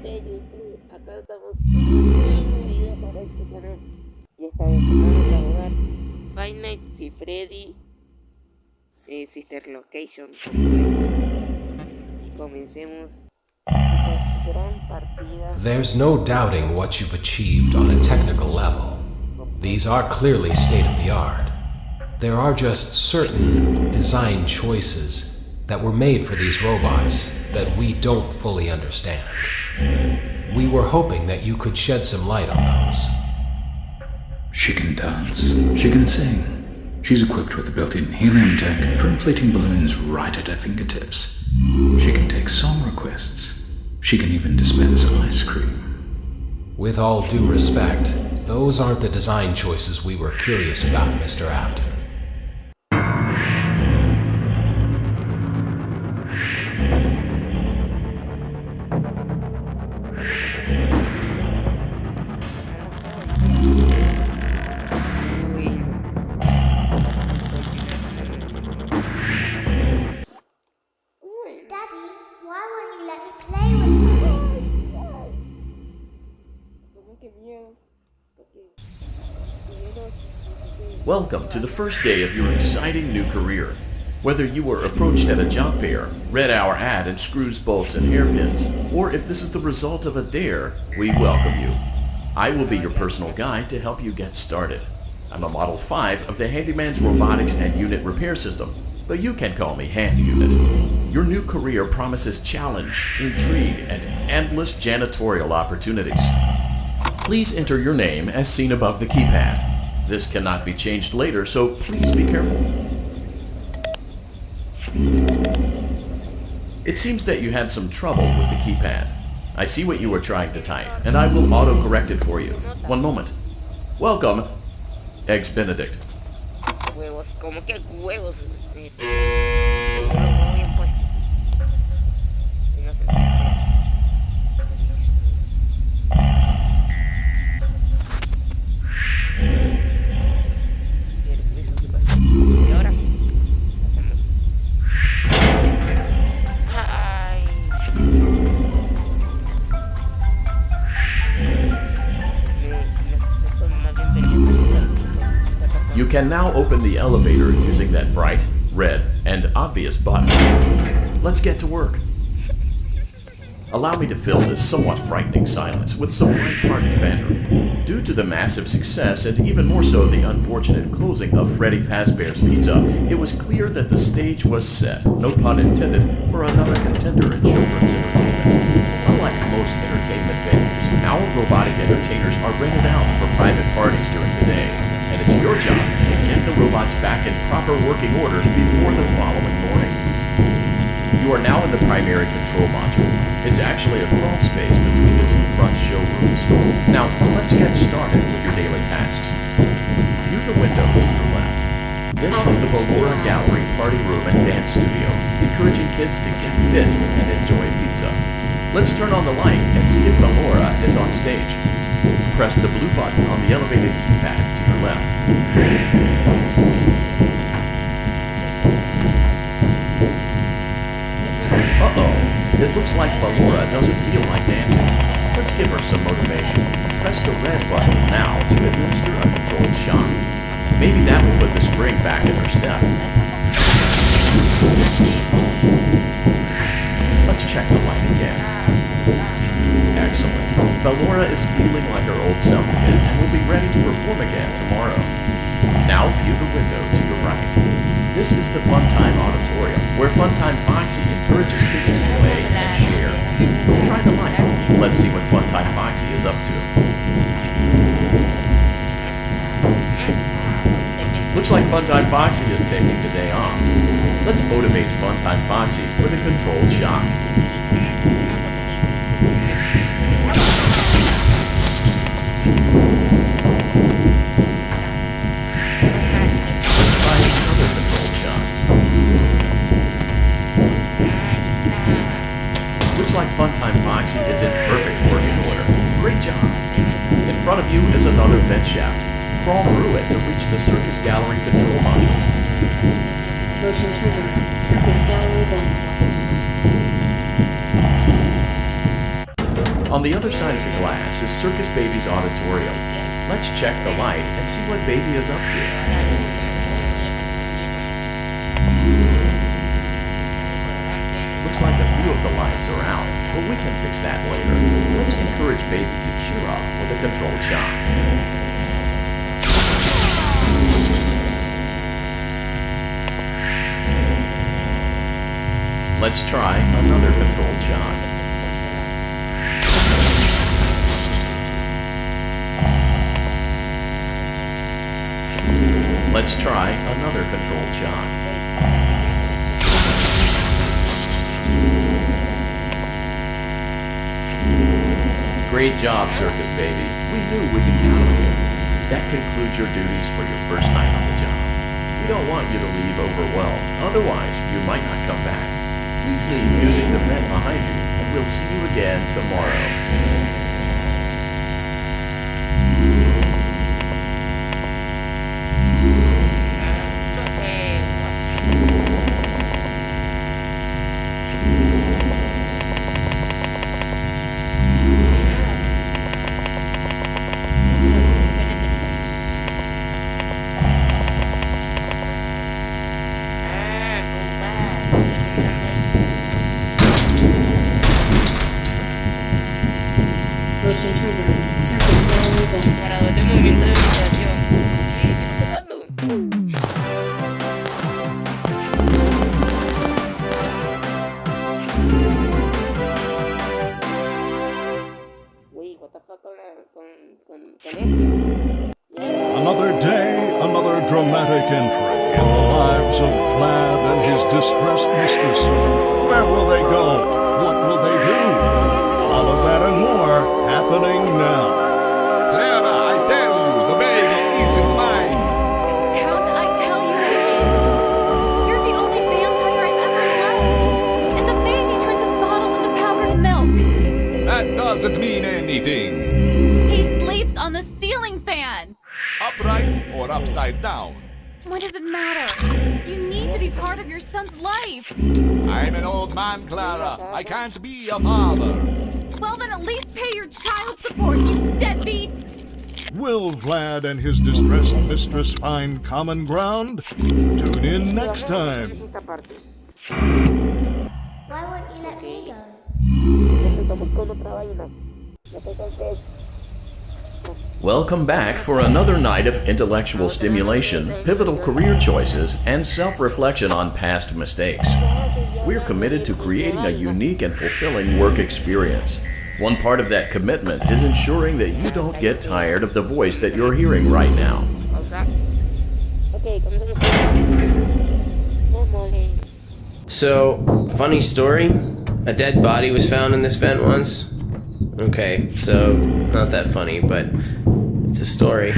de YouTube. Acá estamos con un nuevo video para este canal. Y esta vez vamos a jugar Five Nights at Freddy Sister Location. Y comencemos esta gran partida. There's no doubting what you've achieved on a technical level. These are clearly state-of-the-art. There are just certain design choices that were made for these robots that we don't fully understand. We were hoping that you could shed some light on those. She can dance. She can sing. She's equipped with a built-in helium tank for inflating balloons right at her fingertips. She can take song requests. She can even dispense ice cream. With all due respect, those aren't the design choices we were curious about, Mr. Afton. Welcome to the first day of your exciting new career. Whether you were approached at a job fair, read our ad and screws, bolts, and hairpins, or if this is the result of a dare, we welcome you. I will be your personal guide to help you get started. I'm a Model 5 of the Handyman's Robotics and Unit Repair System, but you can call me Hand Unit. Your new career promises challenge, intrigue, and endless janitorial opportunities. Please enter your name as seen above the keypad. This cannot be changed later, so please be careful. It seems that you had some trouble with the keypad. I see what you were trying to type, and I will auto-correct it for you. One moment. Welcome, Eggs Benedict. Huevos, ¿cómo que huevos? You can now open the elevator using that bright, red, and obvious button. Let's get to work. Allow me to fill this somewhat frightening silence with some light-hearted banter. Due to the massive success, and even more so the unfortunate closing of Freddy Fazbear's Pizza, it was clear that the stage was set, no pun intended, for another contender in children's entertainment. Unlike most entertainment venues, our robotic entertainers are rented out for private parties during the day, and it's your job to get the robots back in proper working order before the following morning. You are now in the primary control module. It's actually a crawl space between the two front showrooms. Now, let's get started with your daily tasks. View the window to your left. This is the Ballora Gallery Party Room and Dance Studio, encouraging kids to get fit and enjoy pizza. Let's turn on the light and see if Ballora is on stage. Press the blue button on the elevated keypad to your left. Uh-oh, it looks like Ballora doesn't feel like dancing. Let's give her some motivation. Press the red button now to administer a controlled shock. Maybe that will put the spring back in her step. Let's check the light again. Excellent. Ballora is feeling like her old self again and will be ready to perform again tomorrow. Now view the window to your right. This is the Funtime Auditorium, where Funtime Foxy encourages kids to play and share. Try the light. Let's see what Funtime Foxy is up to. Looks like Funtime Foxy is taking the day off. Let's motivate Funtime Foxy with a controlled shock. Like Funtime Foxy is in perfect working order. Great job! In front of you is another vent shaft. Crawl through it to reach the Circus Gallery control module. Motion trigger. Circus Gallery vent. On the other side of the glass is Circus Baby's auditorium. Let's check the light and see what Baby is up to. Looks like a few of the lights are out, but we can fix that later. Let's encourage Baby to cheer up with a controlled shock. Let's try another controlled shock. Let's try another controlled shock. Great job, Circus Baby. We knew we could count on you. That concludes your duties for your first night on the job. We don't want you to leave overwhelmed, otherwise you might not come back. Please leave using the vent behind you, and we'll see you again tomorrow. Motion trigger. Surface gallery vent. Parador de movimiento de meditación. ¿Qué está pasando? Uy, what the fuck con esto. Another day, another dramatic entry in the lives of Vlad and his distressed mistress. Where will they go? What will they do? All of that and more happening now. Clara, I tell you, the baby isn't mine. Count, I tell you that it is. You're the only vampire I've ever loved. And the baby turns his bottles into powdered milk. That doesn't mean anything. He sleeps on the ceiling fan. Upright or upside down. What does it matter? You need to be part of your son's life. I'm an old man, Clara. I can't be a father. Well, then at least pay your child support, you deadbeat. Will Vlad and his distressed mistress find common ground? Tune in next time. Esta parte. Why won't you let me go? Estoy buscando otra vaina. Ya te conté. Welcome back for another night of intellectual stimulation, pivotal career choices, and self-reflection on past mistakes. We're committed to creating a unique and fulfilling work experience. One part of that commitment is ensuring that you don't get tired of the voice that you're hearing right now. Okay, So, funny story. A dead body was found in this vent once. Okay, so not that funny, but it's a story.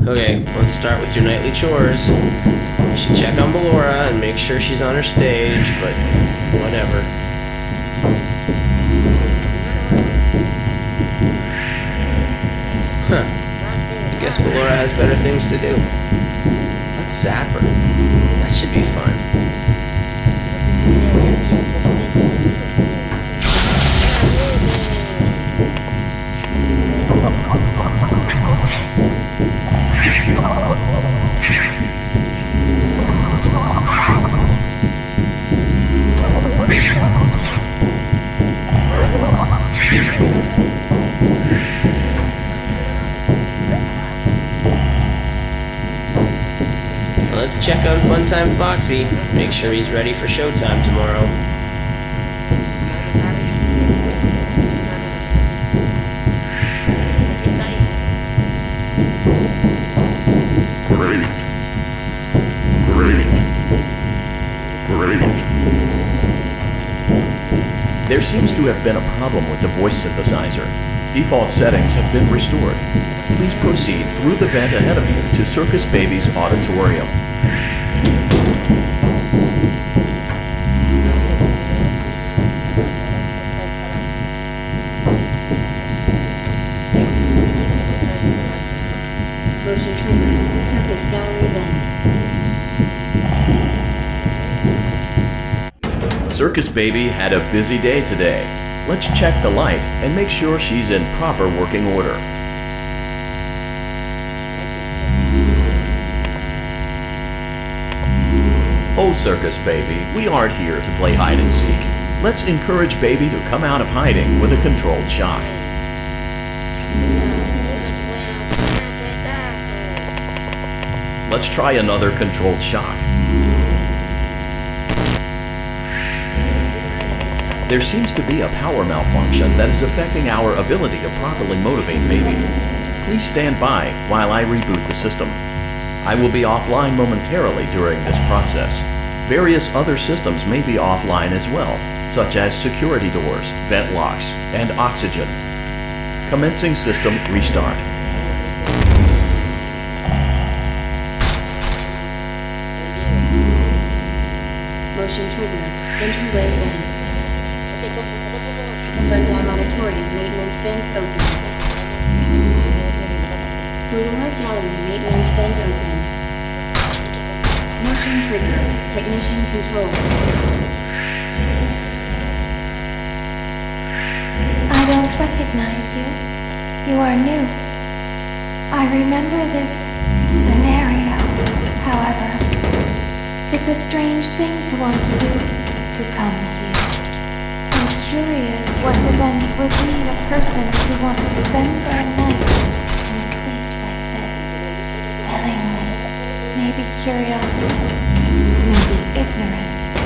Okay, let's start with your nightly chores. You should check on Ballora and make sure she's on her stage, but whatever. Huh. I guess Ballora has better things to do. Let's zap her. That should be fun. Let's check on Funtime Foxy. Make sure he's ready for showtime tomorrow. Great. There seems to have been a problem with the voice synthesizer. Default settings have been restored. Please proceed through the vent ahead of you to Circus Baby's auditorium. Motion trigger. Circus gallery vent. Circus Baby had a busy day today. Let's check the light and make sure she's in proper working order. Oh, Circus Baby, we aren't here to play hide and seek. Let's encourage Baby to come out of hiding with a controlled shock. Let's try another controlled shock. There seems to be a power malfunction that is affecting our ability to properly motivate Baby. Please stand by while I reboot the system. I will be offline momentarily during this process. Various other systems may be offline as well, such as security doors, vent locks, and oxygen. Commencing system restart. Motion trigger. Entryway vent. Fnaf Auditorium maintenance vent open. Boudoir Gallery maintenance vent open. Motion trigger. Technician control. I don't recognize you. You are new. I remember this scenario, however. It's a strange thing to want to do, to come here. I'm curious what events would lead a person to want to spend their nights in a place like this, willingly. Maybe curiosity, maybe ignorance.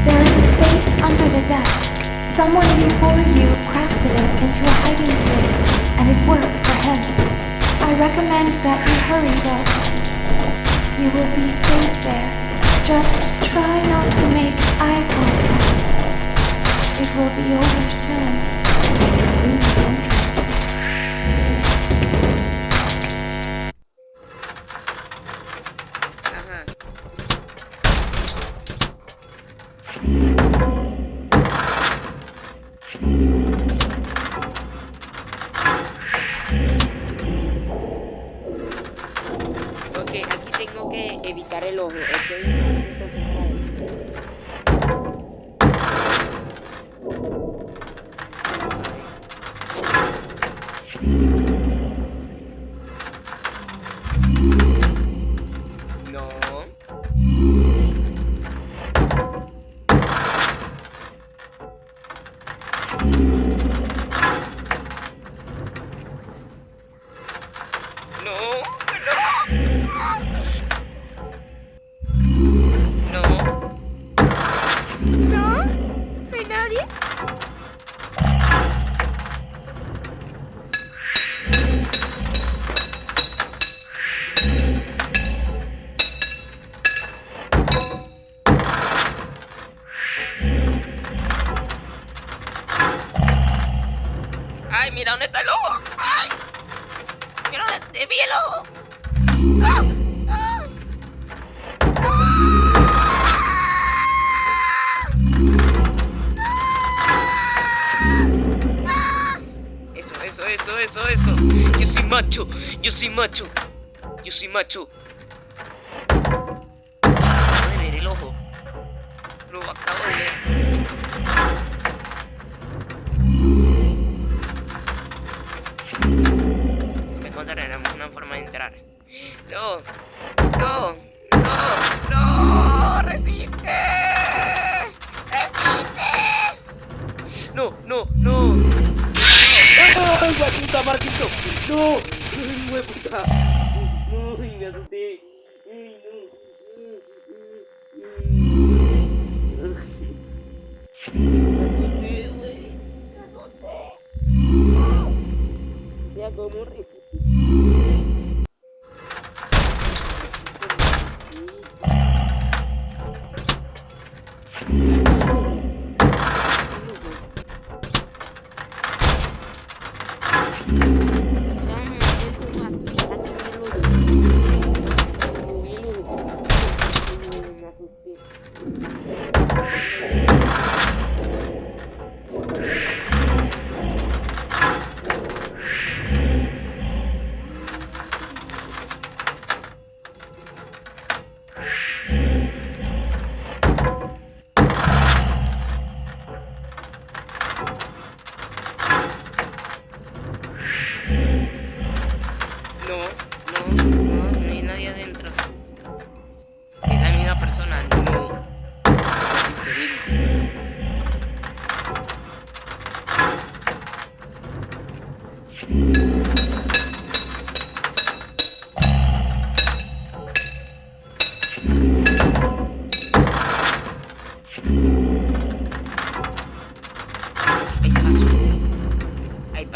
There is a space under the desk. Someone before you crafted it into a hiding place, and it worked for him. I recommend that you hurry though. You will be safe there. Just try not to make eye contact. It will be over soon, and you'll lose interest. Ok, aquí tengo que evitar el ojo, ok. Entonces, no. Ay, mira dónde está el ojo. Ay, mira dónde vi el ojo. ¡Ah! ¡Ah! ¡Ah! Eso. Yo soy macho. Acabo de ver el ojo. Lo acabo de ver. Me encontraremos una forma de entrar. No. Resiste. No. ¡Ay, guachuta, Marquito! ¡No! ¡Ay, hueputa! ¡No! Me asusté. ¡Ay, no! Me asusté, güey. Ya, ¿cómo resistí?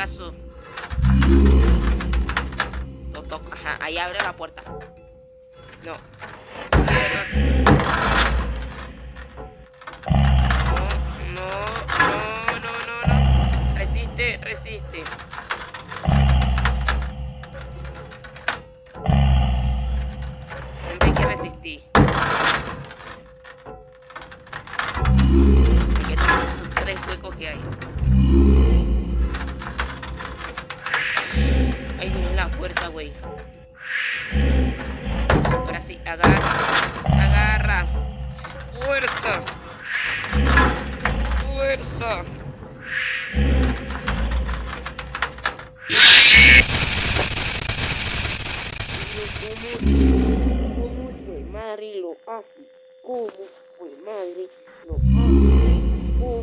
paso. Toc, ajá, ahí abre la puerta. No. Cierra. No. Resiste. Siempre hay que resistir. Hay que tener los 3 huecos que hay. Ahí viene la fuerza, güey. Ahora sí, agarra. Fuerza. ¿Cómo fue madre lo hace? ¿Cómo fue madre lo hace? ¿Cómo?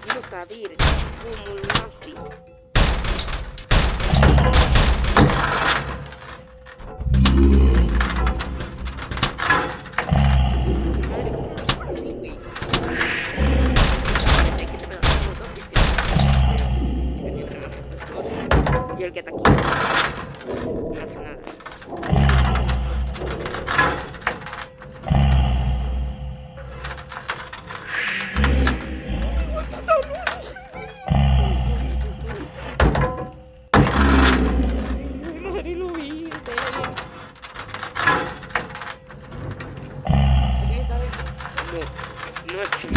Quiero saber cómo lo hace. Y el que está aquí no hace nada. Madre, lo vi, no es tú.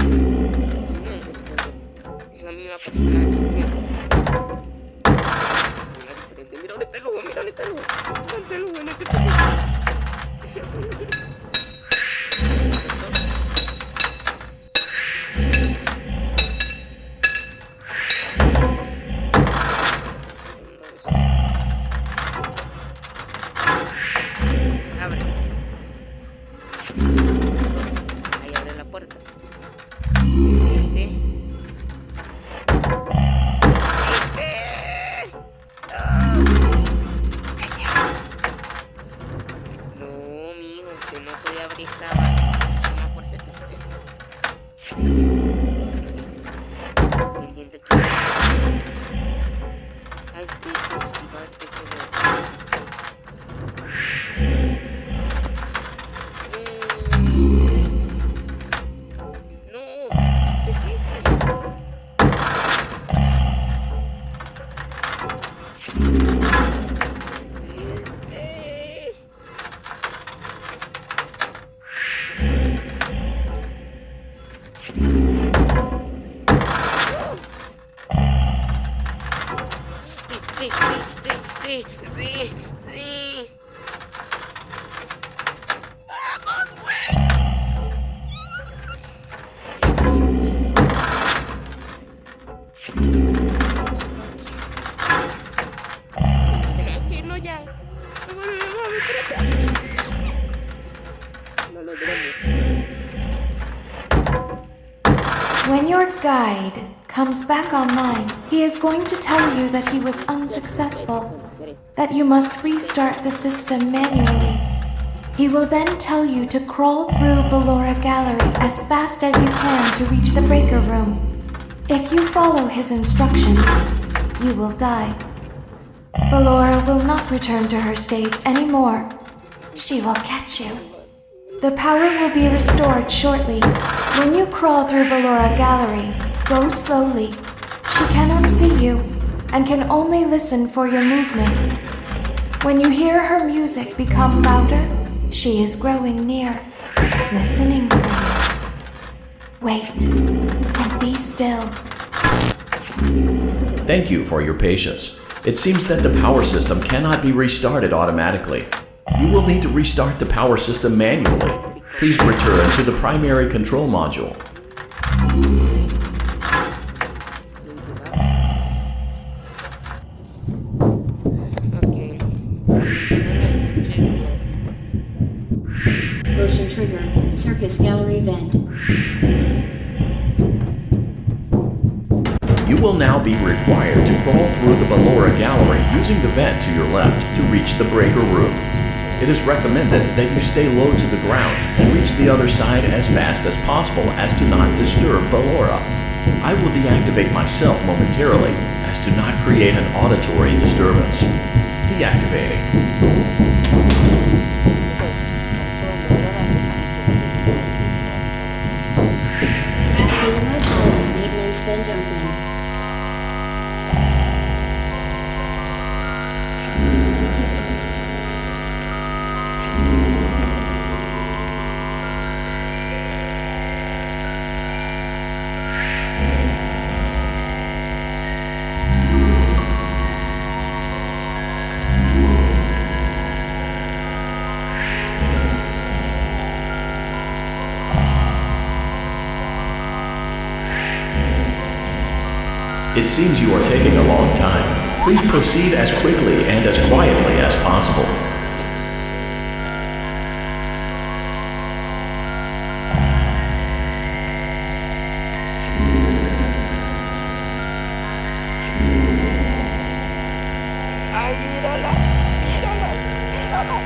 Es la misma persona. Mira dónde está el lobo, ¿Dónde está el lobo? Abre. Ahí abre la puerta. Resiste. No, mijo, usted no puede abrir esta vaina. Es más fuerza que usted. El diente aquí. Hay que esquivar ese golpe. No, resiste. Sí. ¡Vamos, güey! Tenemos que irnos ya. No logramos. When your guide comes back online, he is going to tell you that he was unsuccessful, that you must restart the system manually. He will then tell you to crawl through Ballora Gallery as fast as you can to reach the breaker room. If you follow his instructions, you will die. Ballora will not return to her stage anymore. She will catch you. The power will be restored shortly. When you crawl through Ballora Gallery, go slowly. She cannot see you and can only listen for your movement. When you hear her music become louder, she is growing near, listening for you. Wait and be still. Thank you for your patience. It seems that the power system cannot be restarted automatically. You will need to restart the power system manually. Please return to the primary control module. Motion trigger. Circus gallery vent. You will now be required to crawl through the Ballora Gallery using the vent to your left to reach the breaker room. It is recommended that you stay low to the ground and reach the other side as fast as possible as to not disturb Ballora. I will deactivate myself momentarily as to not create an auditory disturbance. Deactivating. The yard hall maintenance vent opened. It seems you are taking a long time. Please proceed as quickly and as quietly as possible. Ay, mírala, mírala, mírala.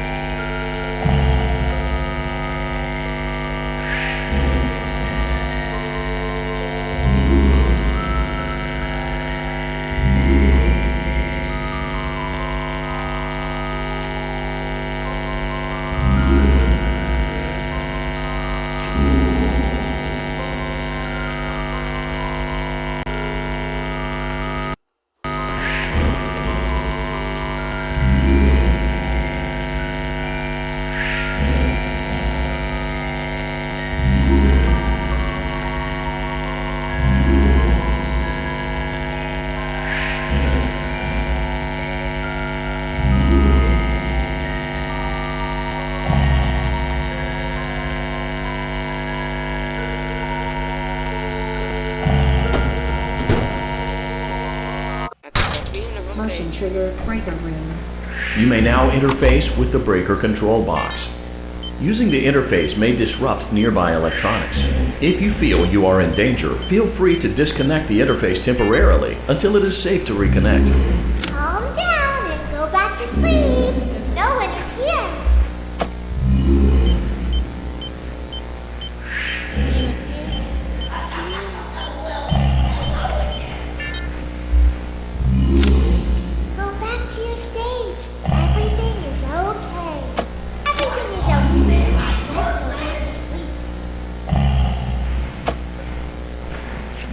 Motion trigger breaker room. You may now interface with the breaker control box. Using the interface may disrupt nearby electronics. If you feel you are in danger, feel free to disconnect the interface temporarily until it is safe to reconnect. Calm down and go back to sleep. No one is here. Go back to your stage. Everything is okay. Everything is okay. Let's go back to sleep.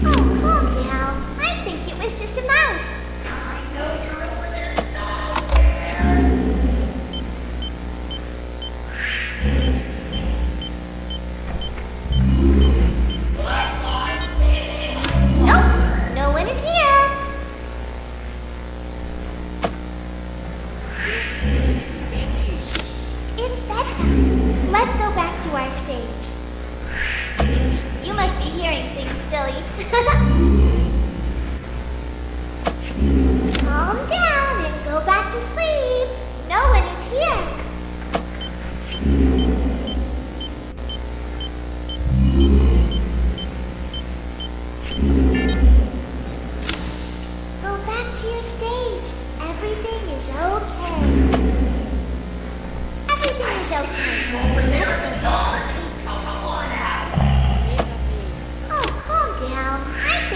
Oh, calm down. I think it was just a mouse. I know you're over there Nope, no one is here. It's bedtime. Let's go back to our stage. You must be hearing things, silly. Calm down and go back to sleep. No one is here. Go back to your stage. Everything is okay. Everything is okay. Let's go back to sleep. Oh, calm down. I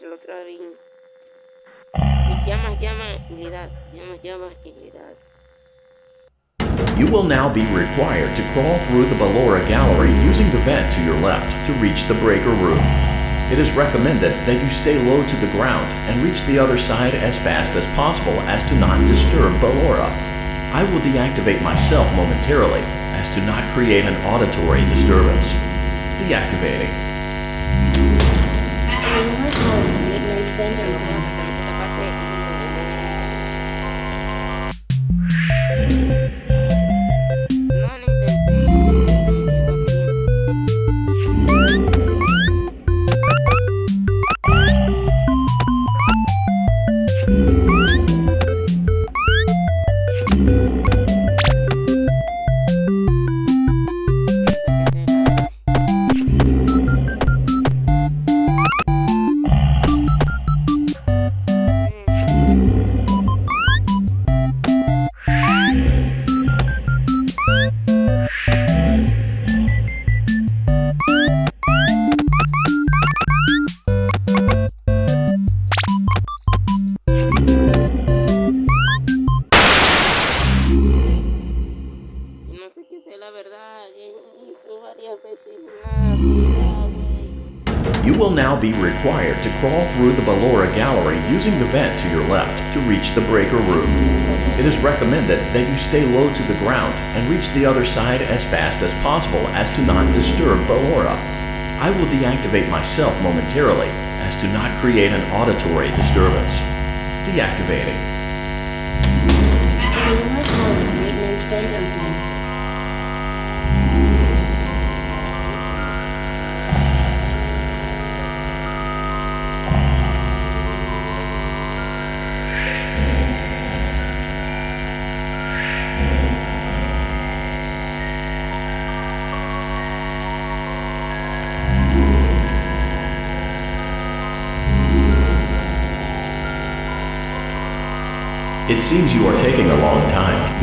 es el otro ring. Que llamas y le das. Llamas y le das. You will now be required to crawl through the Ballora gallery using the vent to your left to reach the breaker room. It is recommended that you stay low to the ground and reach the other side as fast as possible as to not disturb Ballora. I will deactivate myself momentarily as to not create an auditory disturbance. Deactivating. The north hall of the maintenance vent opened. Esta parte no lo You will now be required to crawl through the Ballora gallery using the vent to your left to reach the breaker room. It is recommended that you stay low to the ground and reach the other side as fast as possible as to not disturb Ballora. I will deactivate myself momentarily as to not create an auditory disturbance. Deactivating. The north hall of the maintenance vent opened. It seems you are taking a long time.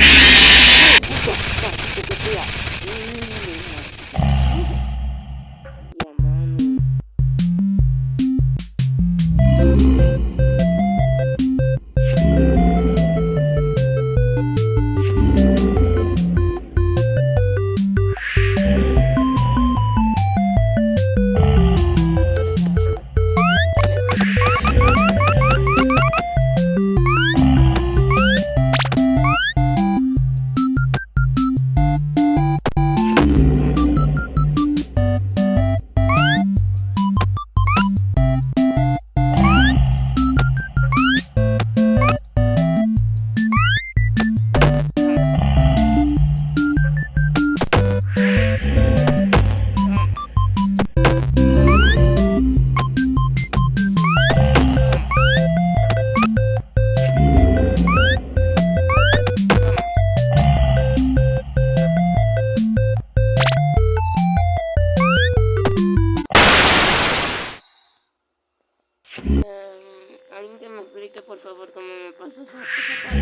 Alguien que me explique por favor cómo me pasó esa parte.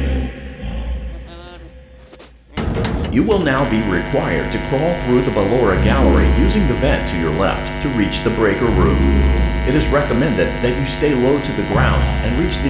Por favor. You will now be required to crawl through the Ballora gallery using the vent to your left to reach the breaker room. It is recommended that you stay low to the ground and reach the